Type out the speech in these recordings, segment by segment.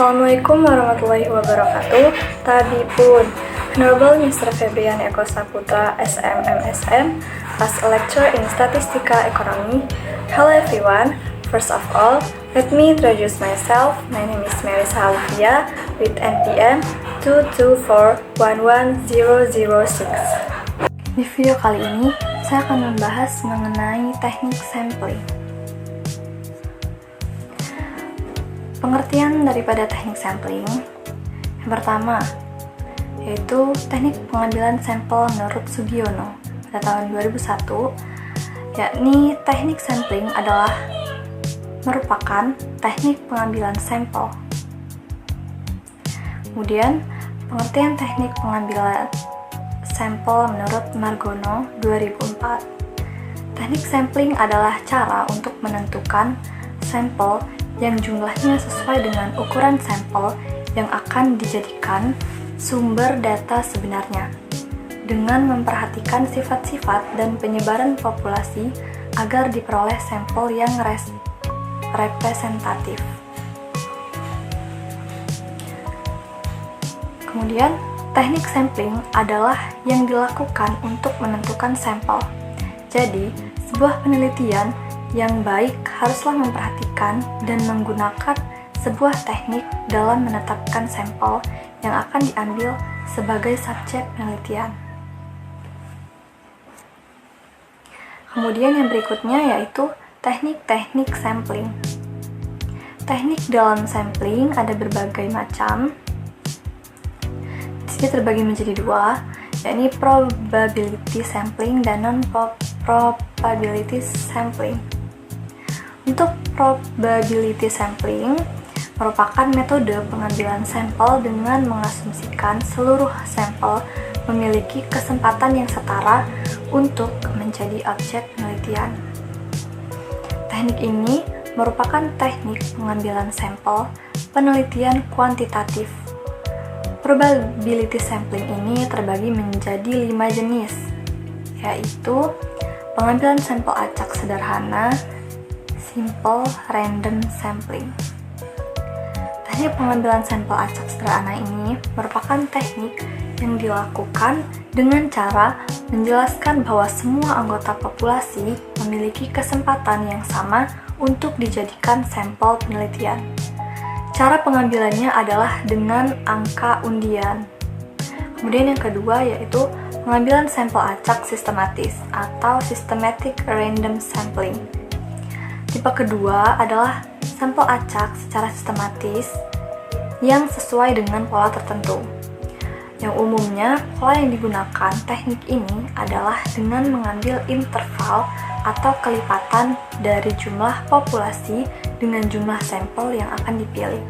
Assalamualaikum warahmatullahi wabarakatuh. Tabipun, Honorable Mr. Febrian Eko Saputra, SMMSN, as a lecturer in Statistika Ekonomi. Hello everyone. First of all, let me introduce myself. My name is Melissa Alivia with NPM 224-11006. Di video kali ini, saya akan membahas mengenai teknik sampling. Pengertian daripada teknik sampling yang pertama yaitu teknik pengambilan sampel menurut Sugiono pada tahun 2001, yakni teknik sampling adalah merupakan teknik pengambilan sampel. Kemudian pengertian teknik pengambilan sampel menurut Margono 2004. Teknik sampling adalah cara untuk menentukan sampel yang jumlahnya sesuai dengan ukuran sampel yang akan dijadikan sumber data sebenarnya, dengan memperhatikan sifat-sifat dan penyebaran populasi agar diperoleh sampel yang representatif. Kemudian, teknik sampling adalah yang dilakukan untuk menentukan sampel. Jadi, sebuah penelitian yang baik haruslah memperhatikan dan menggunakan sebuah teknik dalam menetapkan sampel yang akan diambil sebagai subjek penelitian. Kemudian yang berikutnya yaitu teknik-teknik sampling. Teknik dalam sampling ada berbagai macam. Di sini terbagi menjadi dua, yakni probability sampling dan non-probability sampling. Untuk probability sampling merupakan metode pengambilan sampel dengan mengasumsikan seluruh sampel memiliki kesempatan yang setara untuk menjadi objek penelitian. Teknik ini merupakan teknik pengambilan sampel penelitian kuantitatif. Probability sampling ini terbagi menjadi 5 jenis, yaitu pengambilan sampel acak sederhana, simple random sampling. Teknik pengambilan sampel acak sederhana ini merupakan teknik yang dilakukan dengan cara menjelaskan bahwa semua anggota populasi memiliki kesempatan yang sama untuk dijadikan sampel penelitian. Cara pengambilannya adalah dengan angka undian. Kemudian yang kedua yaitu pengambilan sampel acak sistematis atau systematic random sampling. Tipe kedua adalah sampel acak secara sistematis yang sesuai dengan pola tertentu. Yang umumnya, pola yang digunakan teknik ini adalah dengan mengambil interval atau kelipatan dari jumlah populasi dengan jumlah sampel yang akan dipilih.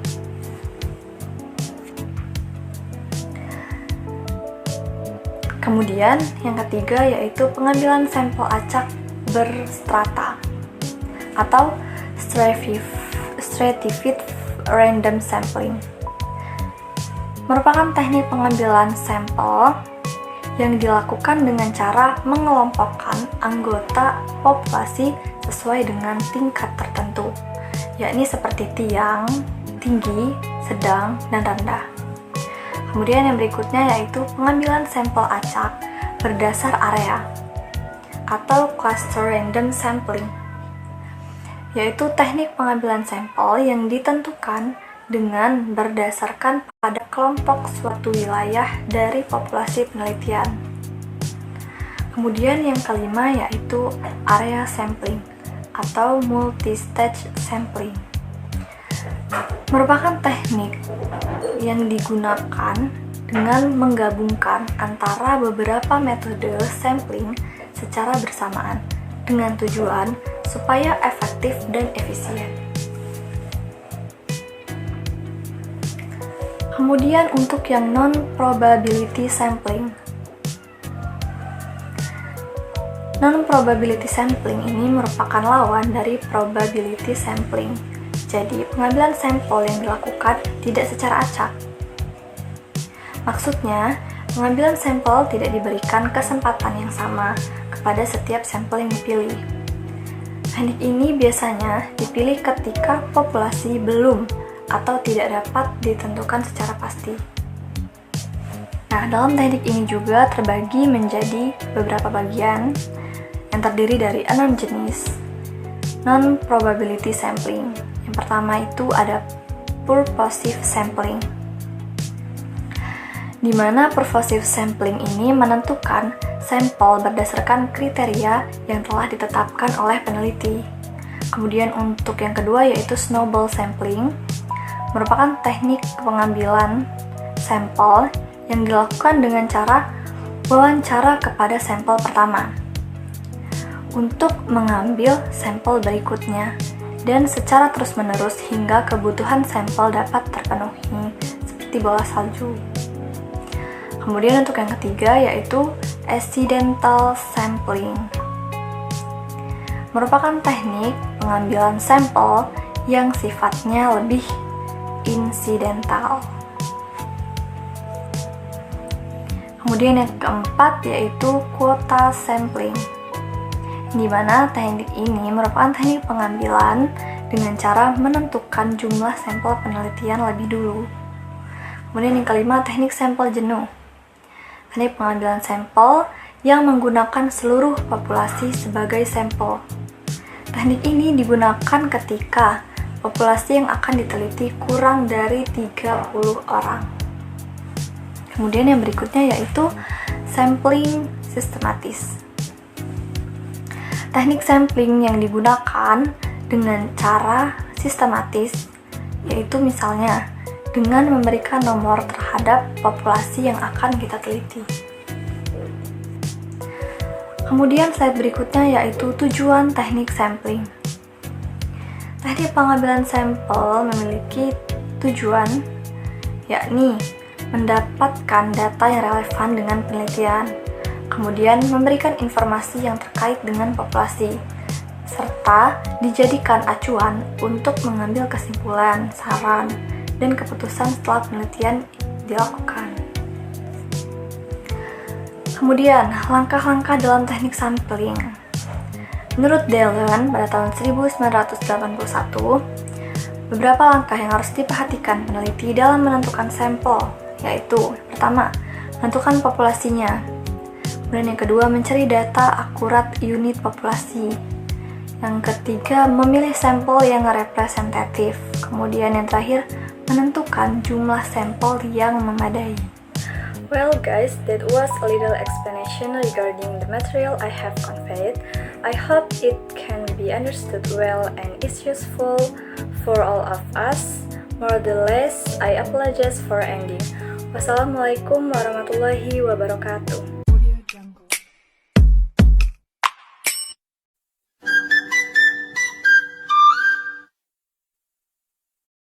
Kemudian, yang ketiga yaitu pengambilan sampel acak berstrata atau stratified random sampling. Merupakan teknik pengambilan sampel yang dilakukan dengan cara mengelompokkan anggota populasi sesuai dengan tingkat tertentu, yakni seperti tiang, tinggi, sedang, dan rendah. Kemudian yang berikutnya yaitu pengambilan sampel acak berdasar area atau cluster random sampling, yaitu teknik pengambilan sampel yang ditentukan dengan berdasarkan pada kelompok suatu wilayah dari populasi penelitian. Kemudian yang kelima yaitu area sampling atau multi-stage sampling. Merupakan teknik yang digunakan dengan menggabungkan antara beberapa metode sampling secara bersamaan dengan tujuan supaya efektif dan efisien. Kemudian untuk yang non-probability sampling. Non-probability sampling ini merupakan lawan dari probability sampling. Jadi, pengambilan sampel yang dilakukan tidak secara acak. Maksudnya, pengambilan sampel tidak diberikan kesempatan yang sama kepada setiap sampel yang dipilih. Teknik ini biasanya dipilih ketika populasi belum atau tidak dapat ditentukan secara pasti. Nah, dalam teknik ini juga terbagi menjadi beberapa bagian yang terdiri dari 6 jenis non-probability sampling. Yang pertama itu ada purposive sampling, di mana purposive sampling ini menentukan sampel berdasarkan kriteria yang telah ditetapkan oleh peneliti. Kemudian untuk yang kedua yaitu snowball sampling, merupakan teknik pengambilan sampel yang dilakukan dengan cara wawancara kepada sampel pertama untuk mengambil sampel berikutnya dan secara terus-menerus hingga kebutuhan sampel dapat terpenuhi seperti bola salju. Kemudian untuk yang ketiga yaitu accidental sampling, merupakan teknik pengambilan sampel yang sifatnya lebih insidental. Kemudian yang keempat yaitu quota sampling, di mana teknik ini merupakan teknik pengambilan dengan cara menentukan jumlah sampel penelitian lebih dulu. Kemudian yang kelima, teknik sampel jenuh, teknik pengambilan sampel yang menggunakan seluruh populasi sebagai sampel. Teknik ini digunakan ketika populasi yang akan diteliti kurang dari 30 orang. Kemudian yang berikutnya yaitu sampling sistematis. Teknik sampling yang digunakan dengan cara sistematis, yaitu misalnya dengan memberikan nomor terhadap populasi yang akan kita teliti. Kemudian slide berikutnya yaitu tujuan teknik sampling. Teknik pengambilan sampel memiliki tujuan, yakni mendapatkan data yang relevan dengan penelitian, kemudian memberikan informasi yang terkait dengan populasi, serta dijadikan acuan untuk mengambil kesimpulan, saran, dan keputusan setelah penelitian dilakukan. Kemudian, langkah-langkah dalam teknik sampling. Menurut Dallon pada tahun 1981, beberapa langkah yang harus diperhatikan peneliti dalam menentukan sampel, yaitu pertama, menentukan populasinya. Kemudian yang kedua, mencari data akurat unit populasi. Yang ketiga, memilih sampel yang representatif. Kemudian yang terakhir, menentukan jumlah sampel yang memadai. Well guys, that was a little explanation regarding the material I have conveyed. I hope it can be understood well and is useful for all of us. More or less, I apologize for ending. Wassalamualaikum warahmatullahi wabarakatuh.